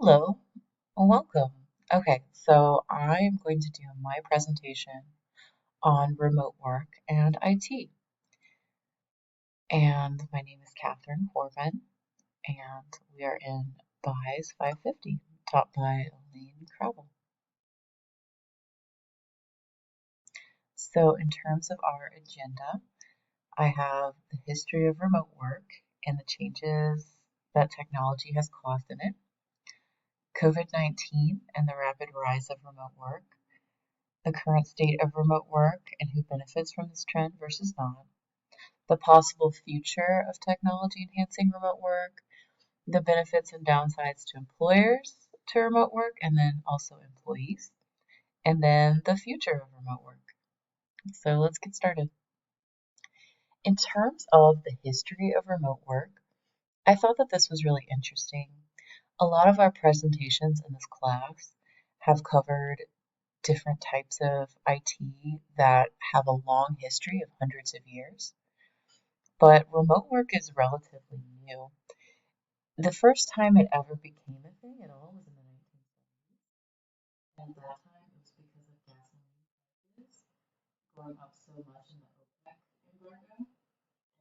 Hello, welcome. Okay, so I am going to do my presentation on remote work and IT. And my name is Catherine Corbin, and we are in BAIS 550, taught by Elaine Crable. So in terms of our agenda, I have the history of remote work and the changes that technology has caused in it, COVID-19 and the rapid rise of remote work, the current state of remote work and who benefits from this trend versus not, the possible future of technology enhancing remote work, the benefits and downsides to employers to remote work, and then also employees, and then the future of remote work. So let's get started. In terms of the history of remote work, I thought that this was really interesting. A lot of our presentations in this class have covered different types of IT that have a long history of hundreds of years, but remote work is relatively new. The first time it ever became a thing at all was in the 1970s, and at that time it was because of gasoline prices going up so much in the OPEC embargo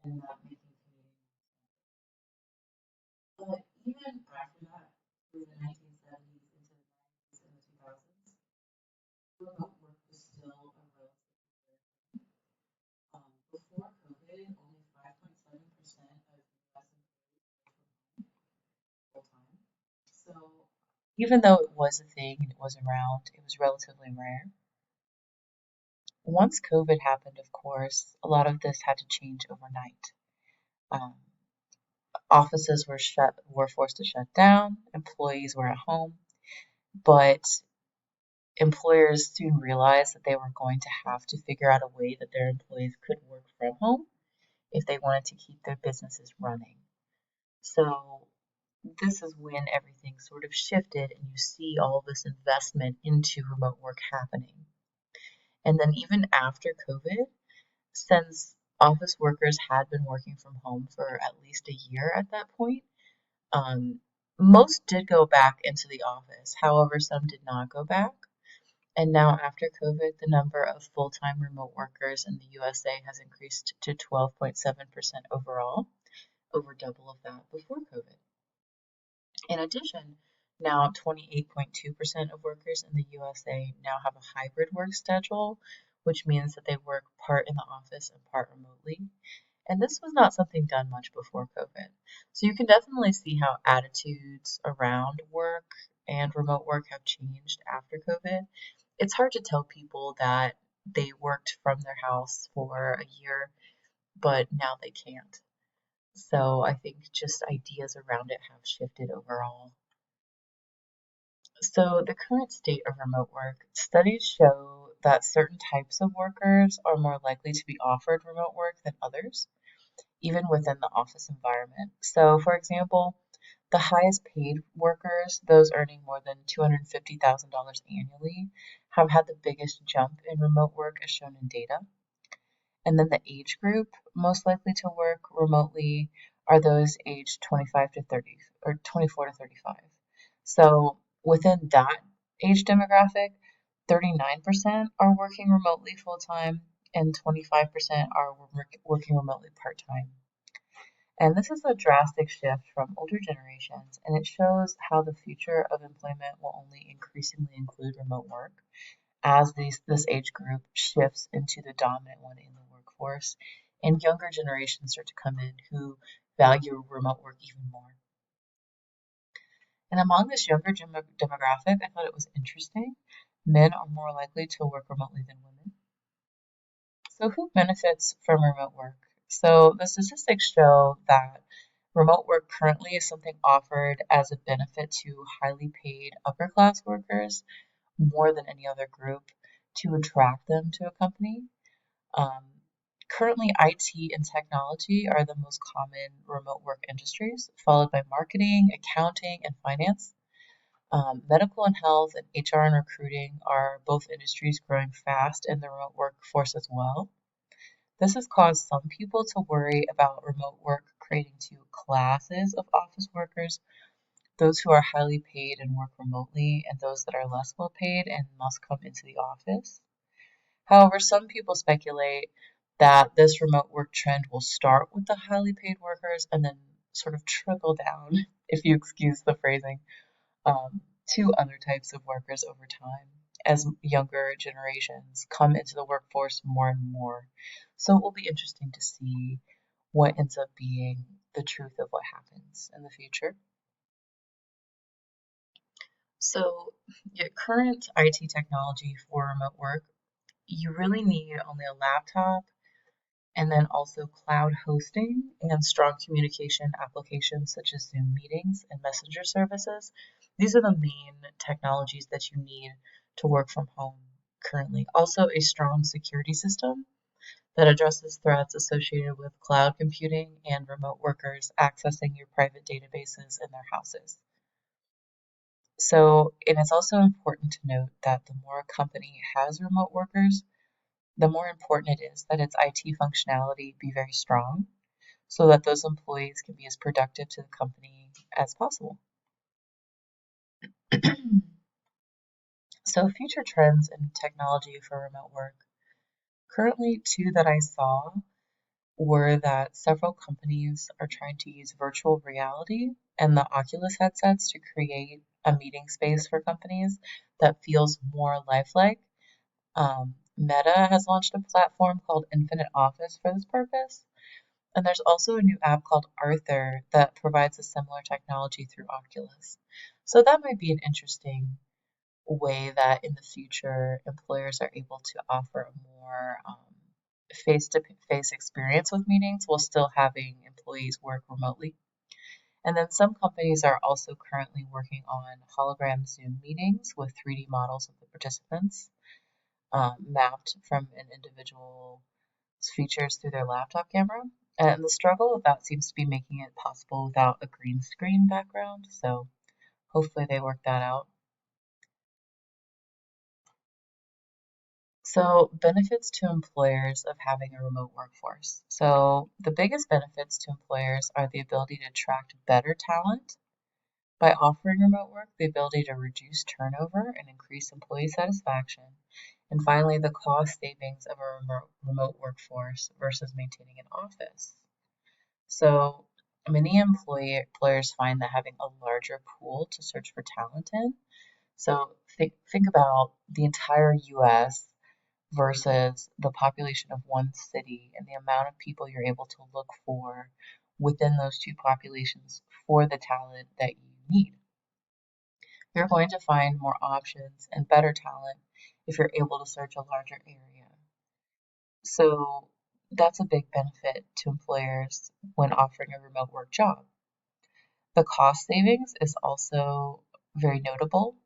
and not making commuting more expensive. But even after that, through the 1970s into the 90s and the 2000s, remote work was still a relatively rare thing. Before COVID, only 5.7% of US employees worked from home full time. So even though it was a thing and it was around, it was relatively rare. Once COVID happened, of course, a lot of this had to change overnight. Um, Offices were forced to shut down, employees were at home, but employers soon realized that they were going to have to figure out a way that their employees could work from home if they wanted to keep their businesses running. So this is when everything sort of shifted and you see all this investment into remote work happening. And then even after COVID, since office workers had been working from home for at least a year at that point, um, most did go back into the office. However, some did not go back. And now, after COVID, the number of full time remote workers in the USA has increased to 12.7% overall, over double of that before COVID. In addition, now 28.2% of workers in the USA now have a hybrid work schedule, which means that they work part in the office and part remotely. And this was not something done much before COVID. So you can definitely see how attitudes around work and remote work have changed after COVID. It's hard to tell people that they worked from their house for a year, but now they can't. So I think just ideas around it have shifted overall. So the current state of remote work, studies show that certain types of workers are more likely to be offered remote work than others, even within the office environment. So for example, the highest paid workers, those earning more than $250,000 annually, have had the biggest jump in remote work as shown in data. And then the age group most likely to work remotely are those aged 25 to 30 or 24 to 35. So within that age demographic, 39% are working remotely full time and 25% are working remotely part time. And this is a drastic shift from older generations, and it shows how the future of employment will only increasingly include remote work as this age group shifts into the dominant one in the workforce, and younger generations start to come in who value remote work even more. And among this younger demographic, I thought it was interesting. Men are more likely to work remotely than women. So, who benefits from remote work? So, the statistics show that remote work currently is something offered as a benefit to highly paid upper class workers more than any other group to attract them to a company. Um, Currently, IT and technology are the most common remote work industries, followed by marketing, accounting, and finance. Medical and health and HR and recruiting are both industries growing fast in the remote workforce as well. This has caused some people to worry about remote work creating two classes of office workers, those who are highly paid and work remotely, and those that are less well paid and must come into the office. However, some people speculate that this remote work trend will start with the highly paid workers and then sort of trickle down, if you excuse the phrasing, to other types of workers over time as younger generations come into the workforce more and more. So it will be interesting to see what ends up being the truth of what happens in the future. So, your current IT technology for remote work, you really need only a laptop and then also cloud hosting and strong communication applications such as Zoom meetings and messenger services. These are the main technologies that you need to work from home currently. Also, a strong security system that addresses threats associated with cloud computing and remote workers accessing your private databases in their houses. So, and it's also important to note that the more a company has remote workers, the more important it is that its IT functionality be very strong so that those employees can be as productive to the company as possible. So, future trends in technology for remote work. Currently, two that I saw were that several companies are trying to use virtual reality and the Oculus headsets to create a meeting space for companies that feels more lifelike. Meta has launched a platform called Infinite Office for this purpose. And there's also a new app called Arthur that provides a similar technology through Oculus. So that might be an interesting way that in the future employers are able to offer a more face-to-face experience with meetings while still having employees work remotely. And then some companies are also currently working on hologram Zoom meetings with 3D models of the participants mapped from an individual's features through their laptop camera. And the struggle of that seems to be making it possible without a green screen background. So hopefully they work that out. So, benefits to employers of having a remote workforce. So, the biggest benefits to employers are the ability to attract better talent by offering remote work, the ability to reduce turnover and increase employee satisfaction, and finally, the cost savings of a remote workforce versus maintaining an office. So, many employers find that having a larger pool to search for talent in. So, think about the entire US versus the population of one city and the amount of people you're able to look for within those two populations for the talent that you need. You're going to find more options and better talent if you're able to search a larger area. So that's a big benefit to employers when offering a remote work job. The cost savings is also very notable.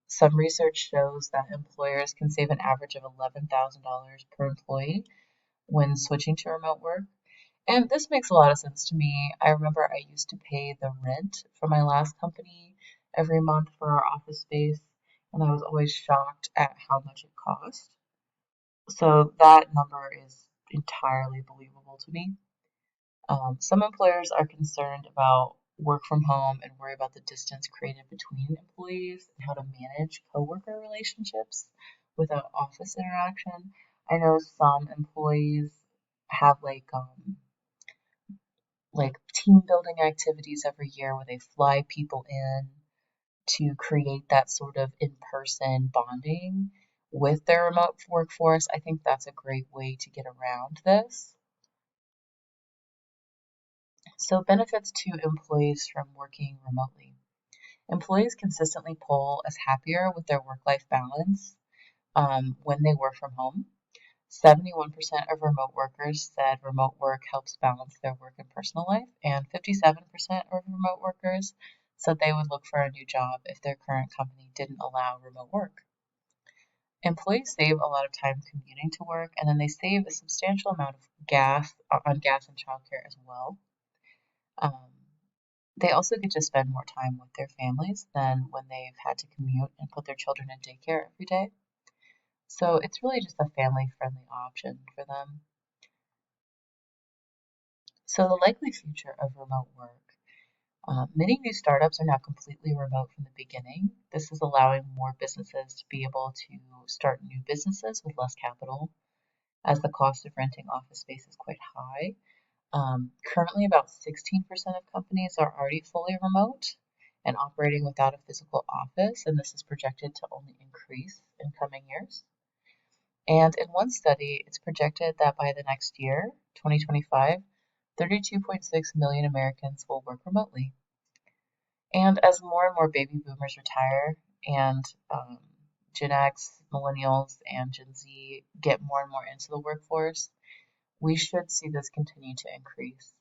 Some research shows that employers can save an average of $11,000 per employee when switching to remote work. And this makes a lot of sense to me. I remember I used to pay the rent for my last company every month for our office space, and I was always shocked at how much it cost. So that number is entirely believable to me. Some employers are concerned about work from home and worry about the distance created between employees and how to manage coworker relationships without office interaction. I know some employees have like team building activities every year where they fly people in to create that sort of in-person bonding with their remote workforce. I think that's a great way to get around this. So, benefits to employees from working remotely. Employees consistently poll as happier with their work life balance when they work from home. 71% of remote workers said remote work helps balance their work and personal life, and 57% of remote workers said they would look for a new job if their current company didn't allow remote work. Employees save a lot of time commuting to work, and then they save a substantial amount of gas on gas and childcare as well. Um, they also get to spend more time with their families than when they've had to commute and put their children in daycare every day. So it's really just a family-friendly option for them. So the likely future of remote work. Many new startups are now completely remote from the beginning. This is allowing more businesses to be able to start new businesses with less capital, as the cost of renting office space is quite high. Currently, about 16% of companies are already fully remote and operating without a physical office, and this is projected to only increase in coming years. And in one study, it's projected that by the next year, 2025, 32.6 million Americans will work remotely. And as more and more baby boomers retire and Gen X, millennials, and Gen Z get more and more into the workforce, we should see this continue to increase.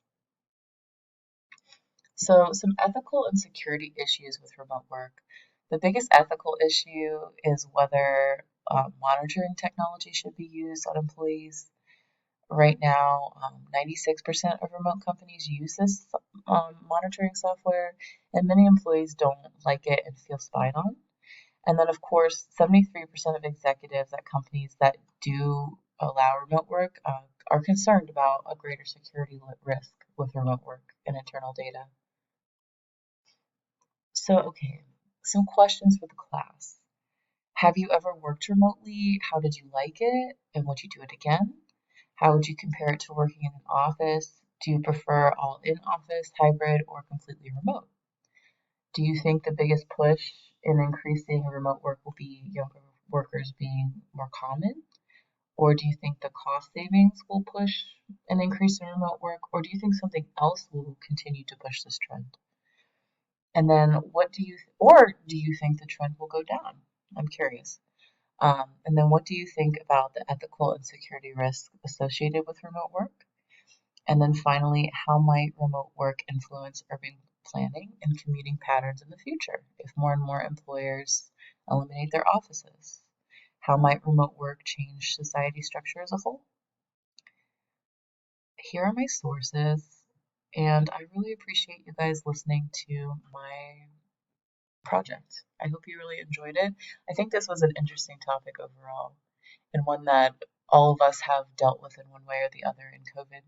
So, some ethical and security issues with remote work. The biggest ethical issue is whether monitoring technology should be used on employees. Right now, 96% of remote companies use this monitoring software, and many employees don't like it and feel spied on. And then, of course, 73% of executives at companies that do allow remote work are concerned about a greater security risk with remote work and internal data. So, okay, some questions for the class. Have you ever worked remotely? How did you like it? And would you do it again? How would you compare it to working in an office? Do you prefer all in office, hybrid, or completely remote? Do you think the biggest push in increasing remote work will be younger workers being more common? Or do you think the cost savings will push an increase in remote work? Or do you think something else will continue to push this trend? And then or do you think the trend will go down? I'm curious. And then what do you think about the ethical and security risks associated with remote work? And then finally, how might remote work influence urban planning and commuting patterns in the future if more and more employers eliminate their offices? How might remote work change society structure as a whole? Here are my sources, and I really appreciate you guys listening to my project. I hope you really enjoyed it. I think this was an interesting topic overall, and one that all of us have dealt with in one way or the other in COVID.